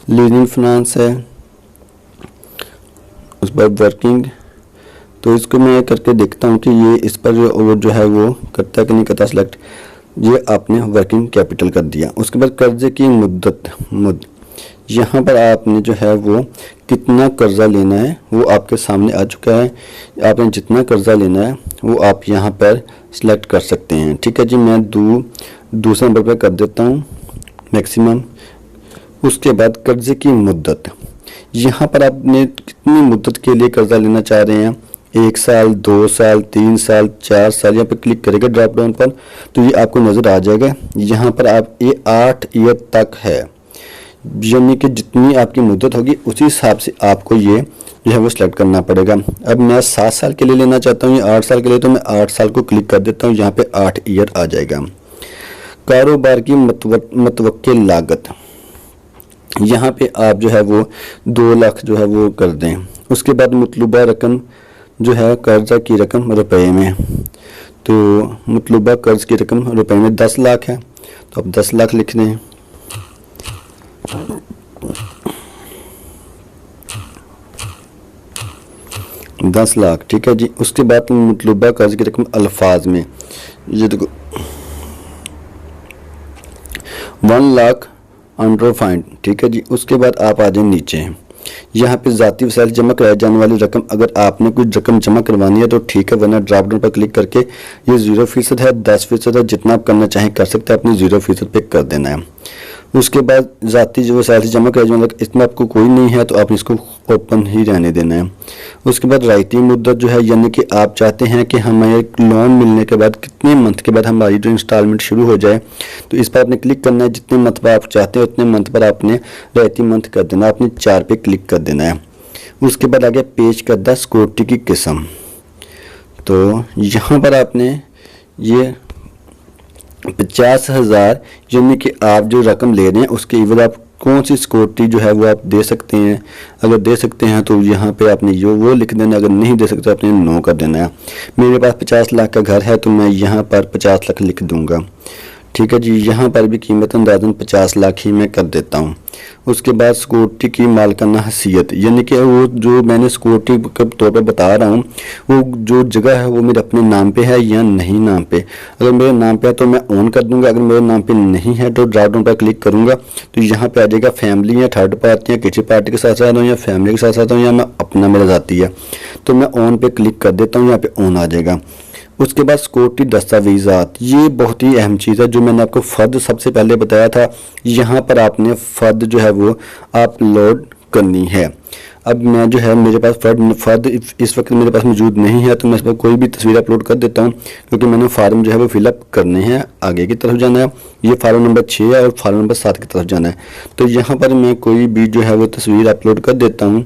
लीजिंग फाइनेंस है, उस पर वर्किंग, तो इसको मैं करके देखता हूँ कि ये इस पर जो है वो करता है कि नहीं करता सिलेक्ट। ये आपने वर्किंग कैपिटल कर दिया। उसके बाद कर्जे की मुद्दत, यहाँ पर आपने जो है वो कितना कर्जा लेना है वो आपके सामने आ चुका है। आपने जितना कर्जा लेना है वो आप यहाँ पर सिलेक्ट कर सकते हैं, ठीक है जी। मैं दूसरे नंबर पर कर देता हूँ मैक्सिमम। उसके बाद कर्जे की मुद्दत, यहाँ पर आपने कितनी मुद्दत के लिए कर्जा लेना चाह रहे हैं, 1 साल, 2 साल, 3 साल, 4 साल, यहाँ पर क्लिक करेगा ड्रॉप डाउन पर तो ये आपको नज़र आ जाएगा। यहाँ पर आप ये 8 ईयर तक है, यानी कि जितनी आपकी मुद्दत होगी उसी हिसाब से आपको ये जो है वो सिलेक्ट करना पड़ेगा। अब मैं 7 साल के लिए लेना चाहता हूँ या 8 साल के लिए, तो मैं 8 साल को क्लिक कर देता हूँ, यहाँ पे 8 ईयर आ जाएगा। कारोबार की मतवक्किल लागत, यहाँ पे आप जो है वो 2 लाख जो है वो कर दें। उसके बाद मतलूबा रकम जो है कर्जा की रकम रुपए में, तो मतलूबा कर्ज की रकम रुपए में 10 लाख है, तो आप 10 लाख लिख दें। दस लाख, ठीक है जी। उसके बाद मतलूबा कर्ज की रकम अल्फाज में, ये देखो 1 लाख अंडर फाइंड, ठीक है जी। उसके बाद आप आ जाए नीचे, यहाँ पे ज़ाती वसाइल जमा कराई जाने वाली रकम, अगर आपने कोई रकम जमा करवानी है तो ठीक है, वरना ड्रॉप डाउन पर क्लिक करके ये 0% है, 10% है, जितना आप करना चाहें कर सकते हैं, अपनी 0% पे कर देना है। उसके बाद ज़ाती जो वसाइल जमा कराई जाने वाली, इसमें आपको कोई नहीं है तो आप इसको ओपन ही रहने देना है। उसके बाद रायती मुद्दत जो है, यानी कि आप चाहते हैं कि हमें एक लोन मिलने के बाद कितने मंथ के बाद हमारी जो इंस्टॉलमेंट शुरू हो जाए, तो इस पर आपने क्लिक करना है। जितने मंथ पर आप चाहते हैं उतने मंथ पर आपने रायती मंथ कर देना, आपने 4 पे क्लिक कर देना है। उसके बाद आगे पेश करदा सिक्योरिटी की किस्म। तो यहाँ पर आपने ये 50,000 यानी कि आप जो रकम ले रहे हैं उसके इवज आप कौन सी सिक्योरिटी जो है वो आप दे सकते हैं। अगर दे सकते हैं तो यहाँ पे आपने जो वो लिख देना, अगर नहीं दे सकते आपने नो कर देना है। मेरे पास 50 लाख का घर है तो मैं यहाँ पर 50 लाख लिख दूँगा। ठीक है जी, यहाँ पर भी कीमत अंदाज़न 50 लाख ही मैं कर देता हूँ। उसके बाद सिक्योरिटी की मालिकाना हैसियत, यानी कि वो जो मैंने सिक्योरिटी के तौर पे बता रहा हूँ वो जो जगह है वो मेरे अपने नाम पे है या नहीं नाम पे। अगर मेरे नाम पे है तो मैं ऑन कर दूंगा, अगर मेरे नाम पे नहीं है तो ड्रॉप डाउन पर क्लिक करूंगा तो यहाँ पे आ जाएगा फैमिली या थर्ड पार्टी या किसी पार्टी के साथ साथ हूँ या फैमिली के साथ साथ हूँ या मैं अपना मेरा जाती है, तो मैं ऑन पे क्लिक कर देता हूँ, यहाँ पे ऑन आ जाएगा। उसके बाद सिक्योरिटी दस्तावेज़ात, ये बहुत ही अहम चीज़ है जो मैंने आपको फ़र्द सबसे पहले बताया था। यहाँ पर आपने फ़र्द जो है वो अपलोड करनी है। अब मैं जो है मेरे पास फ़र्द इस वक्त मेरे पास मौजूद नहीं है तो मैं इस पर कोई भी तस्वीर अपलोड कर देता हूँ क्योंकि मैंने फार्म जो है वो फिलअप करने हैं। आगे की तरफ जाना है, ये फार्म नंबर 6 है और फार्म नंबर 7 की तरफ जाना है। तो यहाँ पर मैं कोई भी जो है वो तस्वीर अपलोड कर देता हूँ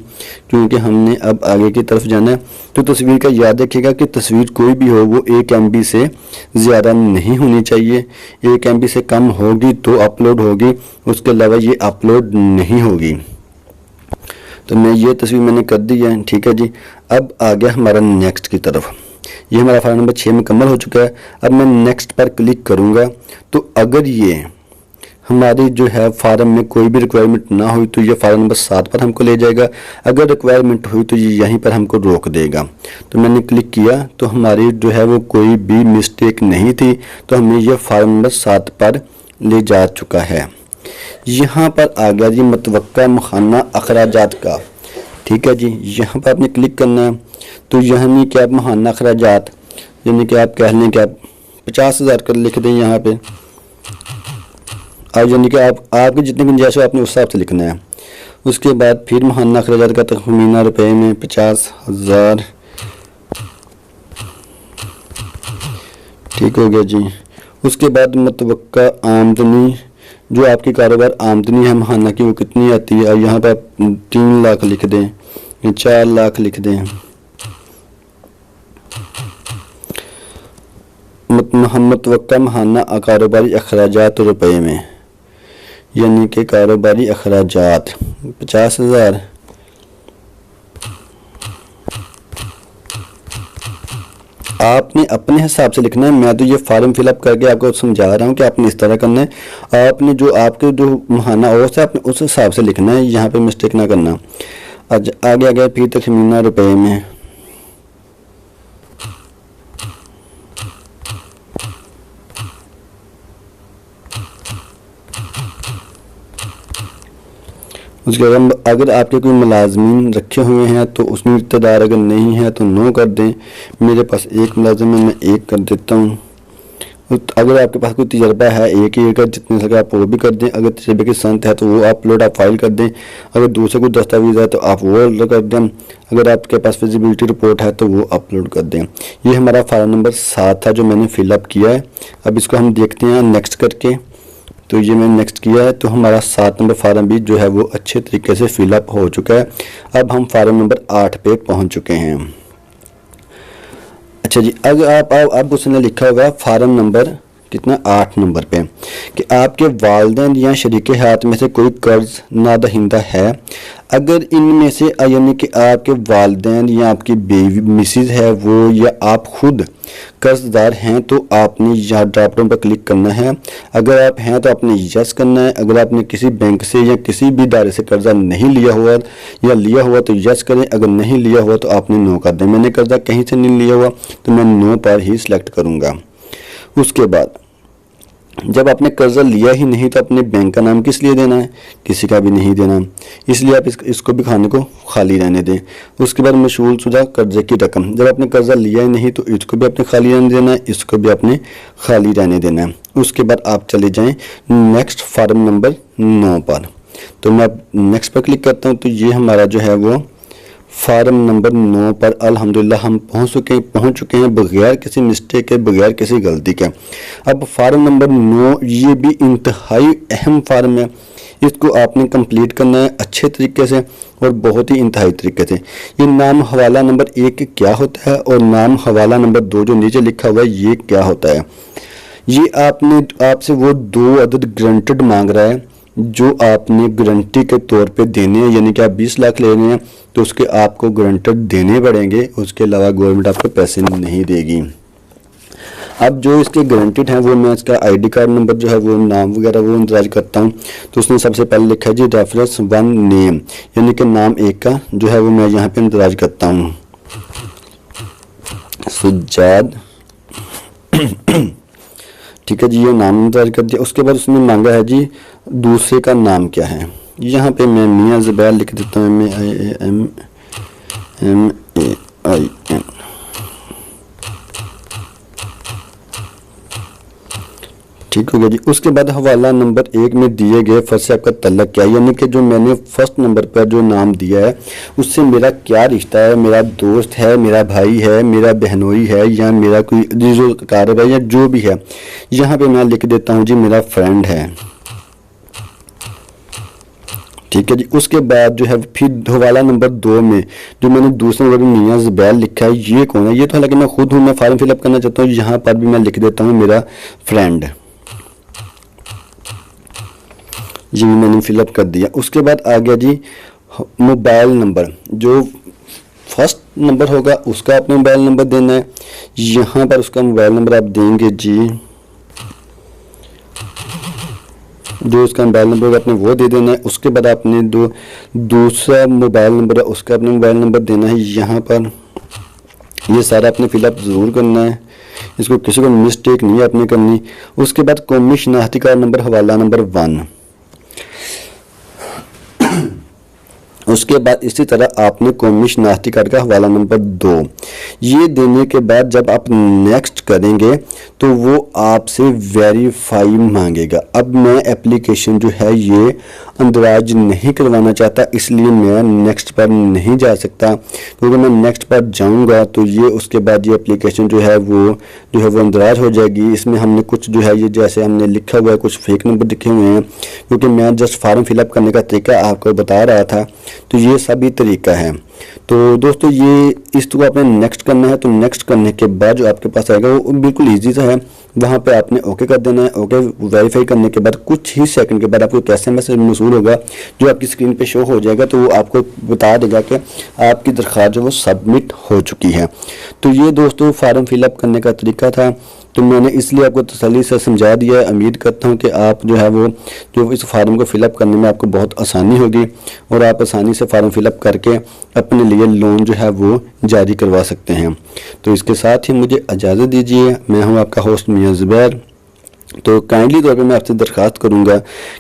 क्योंकि हमने अब आगे की तरफ जाना है। तो तस्वीर का याद रखिएगा कि तस्वीर कोई भी हो वो 1 MB से ज़्यादा नहीं होनी चाहिए। 1 MB से कम होगी तो अपलोड होगी, उसके अलावा ये अपलोड नहीं होगी। तो मैं ये तस्वीर मैंने कर दी है। ठीक है जी, अब आ गया हमारा नेक्स्ट की तरफ। ये हमारा फार्म नंबर 6 मुकम्मल हो चुका है। अब मैं नेक्स्ट पर क्लिक करूँगा तो अगर ये हमारी जो है फार्म में कोई भी रिक्वायरमेंट ना हुई तो ये फार्म नंबर 7 पर हमको ले जाएगा। अगर रिक्वायरमेंट हुई तो ये यहीं पर हमको रोक देगा। तो मैंने क्लिक किया तो हमारी जो है वो कोई भी मिस्टेक नहीं थी, तो हमें ये फार्म नंबर 7 पर ले जा चुका है। यहाँ पर आ गया जी मतवक्का मखाना अखराजात का। ठीक है जी, यहाँ पर आपने क्लिक करना है। तो यानी कि आप मखाना अखराजात यानी कि आप कह लें कि आप 50,000 कर लिख दें यहाँ पे। अब यानी कि आपके जितनी गुंजाइश हो आपने उस हिसाब से लिखना है। उसके बाद फिर मखाना अखराजात का तखमीना रुपए में 50,000। ठीक हो गया जी। उसके बाद मतवक्का आमदनी, जो आपकी कारोबार आमदनी है महीना की वो कितनी आती है। और यहाँ पर आप 3 लाख लिख दें या 4 लाख लिख दें। मतवक्का महीना कारोबारी अखराजात रुपए में, यानी कि कारोबारी अखराजात 50,000। आपने अपने हिसाब से लिखना है। मैं तो ये फार्म फिलअप करके आपको समझा रहा हूँ कि आपने इस तरह करना है। आपने जो आपके जो महीना औसत है आपने उस हिसाब से लिखना है, यहाँ पे मिस्टेक ना करना। आगे आ गया फिर तखमीना रुपए में। उसके बाद अगर आपके कोई मुलाजमीन रखे हुए हैं तो उसमें इक़्तिदार अगर नहीं है तो नो कर दें। मेरे पास 1 मुलाजिम है, मैं 1 कर देता हूँ। अगर आपके पास कोई तजर्बा है 1 ईयर का, जितने सके आप वो भी कर दें। अगर तजर्बे की संत है तो वो अपलोड आप फाइल कर दें। अगर दूसरे कोई दस्तावेज़ है तो आप वो कर दें। अगर आपके पास फिजिबिलिटी रिपोर्ट है तो वो अपलोड कर दें। ये हमारा फार्म नंबर 7 था जो मैंने फिलअप किया है। अब इसको हम देखते हैं नेक्स्ट करके। तो ये मैंने नेक्स्ट किया है तो हमारा 7 नंबर फार्म भी जो है वो अच्छे तरीके से फिलअप हो चुका है। अब हम फार्म नंबर 8 पे पहुंच चुके हैं। अच्छा जी, अगर अब उसने लिखा होगा फार्म नंबर कितना 8 नंबर पे कि आपके वालिदैन या शरीक हयात में से कोई कर्ज नादहिंदा है। अगर इनमें से यानी कि आपके वालिदैन या आपकी बेवी मिसेज है वो या आप खुद कर्जदार हैं तो आपने यहाँ ड्रॉप डाउन पर क्लिक करना है। अगर आप हैं तो आपने यस करना है। अगर आपने किसी बैंक से या किसी भी इदारे से कर्जा नहीं लिया हुआ या लिया हुआ तो यस करें। अगर नहीं लिया हुआ तो आपने नो कर दें। मैंने कर्जा कहीं से नहीं लिया हुआ तो मैं नो पर ही सिलेक्ट करूँगा। उसके बाद जब आपने कर्जा लिया ही नहीं तो अपने बैंक का नाम किस लिए देना है, किसी का भी नहीं देना, इसलिए आप इसको भी खाने को खाली रहने दें। उसके बाद मशगूल शुदा कर्जे की रकम, जब आपने कर्जा लिया ही नहीं तो इसको भी आपने खाली रहने देना है, इसको भी आपने खाली रहने देना है। उसके बाद आप चले जाएं नेक्स्ट फार्म नंबर 9 पर। तो मैं नेक्स्ट पर क्लिक करता हूँ तो ये हमारा जो है वो फार्म नंबर 9 पर अल्हम्दुलिल्लाह हम पहुंच चुके हैं बगैर किसी मिस्टेक के, बगैर किसी गलती के। अब फार्म नंबर 9 ये भी इंतहाई अहम फार्म है। इसको आपने कंप्लीट करना है अच्छे तरीके से और बहुत ही इंतहाई तरीके से। ये नाम हवाला नंबर 1 क्या होता है और नाम हवाला नंबर 2 जो नीचे लिखा हुआ है ये क्या होता है। ये आपसे वो 2 अदद ग्रंटेड मांग रहा है जो आपने गारंटी के तौर पे देने हैं, यानी कि आप 20 लाख ले रहे हैं तो उसके आपको गारंटेड देने पड़ेंगे, उसके अलावा गवर्नमेंट आपको पैसे नहीं देगी। अब जो इसके गारंटेड हैं वो मैं इसका आईडी कार्ड नंबर जो है वो नाम वगैरह वो इंतजार करता हूँ। तो उसने सबसे पहले लिखा है जी रेफरेंस 1 नेम, यानी कि नाम 1 का जो है वो मैं यहाँ पे इंतजार करता हूँ, सुजाद। ठीक है जी, ये नाम इंतजार कर दिया। उसके बाद उसने मांगा है जी दूसरे का नाम क्या है। यहाँ पे मैं मियाँ ज़ुबैर लिख देता हूँ, MIAMAIN। ठीक हो गया जी। उसके बाद हवाला नंबर 1 में दिए गए फर्ज से आपका तल्लक क्या है, यानी कि जो मैंने फर्स्ट नंबर पर जो नाम दिया है उससे मेरा क्या रिश्ता है, मेरा दोस्त है, मेरा भाई है, मेरा बहनोई है, या मेरा कोई जो कारब है या जो भी है। यहाँ पे मैं लिख देता हूँ जी मेरा फ्रेंड है। ठीक है जी। उसके बाद जो है फिर हवाला नंबर 2 में जो मैंने दूसरे नंबर में मियाँ ज़ुबैर लिखा है ये कौन है, ये तो हालांकि मैं खुद हूँ, मैं फॉर्म फिलअप करना चाहता हूँ। यहाँ पर भी मैं लिख देता हूँ मेरा फ्रेंड, ये भी मैंने फिलअप कर दिया। उसके बाद आ गया जी मोबाइल नंबर, जो फर्स्ट नंबर होगा उसका आपने मोबाइल नंबर देना है। यहाँ पर उसका मोबाइल नंबर आप देंगे जी, जो उसका मोबाइल नंबर होगा आपने वो दे देना है। उसके बाद आपने दूसरा मोबाइल नंबर है उसका अपने मोबाइल नंबर देना है। यहाँ पर ये सारा आपने फिलअप ज़रूर करना है, इसको किसी को मिस्टेक नहीं आपने करनी। उसके बाद कौमी शनाख्ती कार्ड नंबर हवाला नंबर 1। उसके बाद इसी तरह आपने कौमी शनाख्ती कार्ड का हवाला नंबर 2 ये देने के बाद जब आप नेक्स्ट करेंगे तो वो आपसे वेरीफाई मांगेगा। अब मैं एप्लीकेशन जो है ये अंदराज नहीं करवाना चाहता, इसलिए मैं नेक्स्ट पर नहीं जा सकता, क्योंकि मैं नेक्स्ट पर जाऊंगा तो ये उसके बाद ये एप्लीकेशन जो है वो अंदराज हो जाएगी। इसमें हमने कुछ जो है ये जैसे हमने लिखा हुआ है कुछ फेक नंबर लिखे हुए हैं, क्योंकि मैं जस्ट फॉर्म फिलअप करने का तरीका आपको बता रहा था, तो ये सभी तरीका है। तो दोस्तों ये इसको आपने नेक्स्ट करना है, तो नेक्स्ट करने के बाद जो आपके पास आएगा वो बिल्कुल इजी सा है, वहाँ पे आपने ओके कर देना है। ओके वेरीफाई करने के बाद कुछ ही सेकंड के बाद आपको एक SMS मौसूल होगा जो आपकी स्क्रीन पे शो हो जाएगा, तो वो आपको बता देगा कि आपकी दरख्वास्त जो वो सबमिट हो चुकी है। तो ये दोस्तों फॉर्म फिलअप करने का तरीका था, तो मैंने इसलिए आपको तसल्ली से समझा दिया है। उम्मीद करता हूँ कि आप जो है वो जो इस फार्म को फिलअप करने में आपको बहुत आसानी होगी और आप आसानी से फार्म फिलअप करके अपने लिए लोन जो है वो जारी करवा सकते हैं। तो इसके साथ ही मुझे इजाज़त दीजिए। मैं हूँ आपका होस्ट मियाँ ज़ुबैर। तो काइंडली तौर पे मैं आपसे दरख्वास्त करूंगा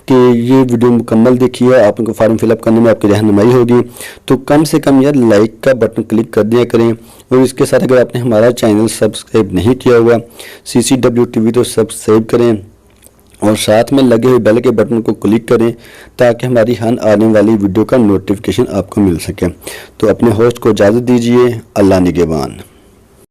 कि ये वीडियो मुकम्मल देखिए, आपको फॉर्म फिलअप करने में आपकी रहनुमाई होगी। तो कम से कम यार लाइक का बटन क्लिक कर दिया करें, और इसके साथ अगर आपने हमारा चैनल सब्सक्राइब नहीं किया हुआ CCW TV तो सब्सक्राइब करें और साथ में लगे हुए बेल के बटन को क्लिक करें ताकि हमारी हर आने वाली वीडियो का नोटिफिकेशन आपको मिल सके। तो अपने होस्ट को इजाज़त दीजिए। अल्लाह निगहबान।